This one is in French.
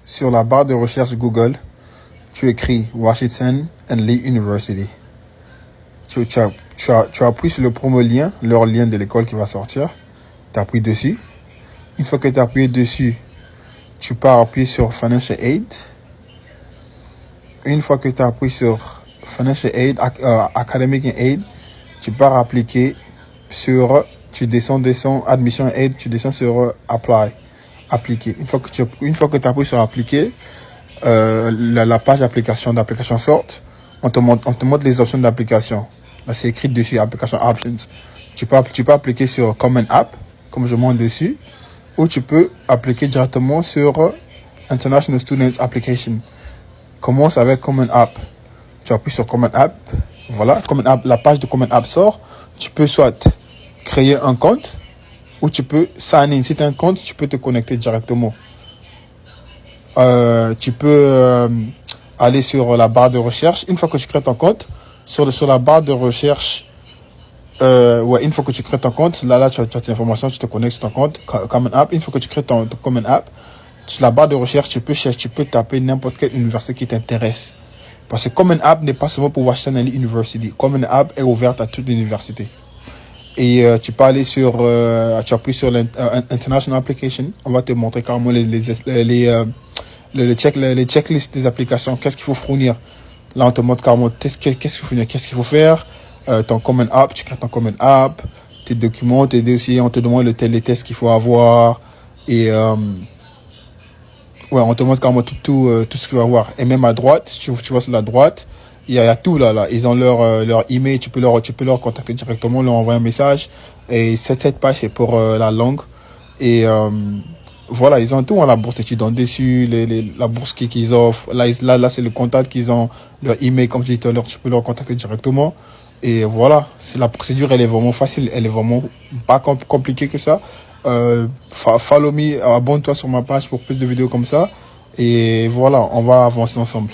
sur la barre de recherche Google, tu écris Washington and Lee University. Tu appuies sur le premier lien, leur lien de l'école qui va sortir. Tu appuies dessus. Une fois que tu as appuyé dessus, tu pars appuyer sur Financial Aid. Une fois que tu as appuyé sur Financial Aid, Academic Aid, tu pars appliquer sur, tu descends, Admission Aid, tu descends sur Apply, appliquer. Une fois que tu appuies sur Appliquer, la page d'application sort, on te montre les options d'application. Là, c'est écrit dessus, Application Options. Tu peux appliquer sur Common App, comme je montre dessus, ou tu peux appliquer directement sur International Student Application. Commence avec Common App. Tu appuies sur Common App. Voilà, Common App, la page de Common App sort. Tu peux soit créer un compte ou tu peux sign in. Si tu as un compte, tu peux te connecter directement. Tu peux aller sur la barre de recherche. Une fois que tu crées ton compte, sur la barre de recherche, une fois que tu crées ton compte, là tu as tes informations, tu te connectes sur ton compte Common App. Une fois que tu crées ton Common App, sur la barre de recherche, tu peux taper n'importe quelle université qui t'intéresse. Parce que Common App n'est pas seulement pour Washington and Lee University. Common App est ouverte à toute l'université. Et tu peux aller tu appuies sur l'International Application. On va te montrer carrément les checklists des applications. Qu'est-ce qu'il faut fournir? Là, on te montre carrément qu'est-ce qu'il faut fournir, qu'est-ce qu'il faut faire. Ton Common App, tu crées ton Common App, tes documents, tes dossiers, on te demande les tests qu'il faut avoir. Et on te montre carrément tout ce qu'il va avoir. Et même à droite, tu vois sur la droite, il y a tout là. Ils ont leur email, tu peux leur contacter directement, leur envoyer un message. Et cette page, c'est pour la langue. Et voilà, ils ont tout la bourse étudiante dessus, la bourse qu'ils offrent. Là, c'est le contact qu'ils ont, leur email, comme je disais tout à l'heure, tu peux leur contacter directement. Et voilà, la procédure, elle est vraiment facile, elle est vraiment pas compliquée que ça. Follow me, abonne-toi sur ma page pour plus de vidéos comme ça. Et voilà, on va avancer ensemble.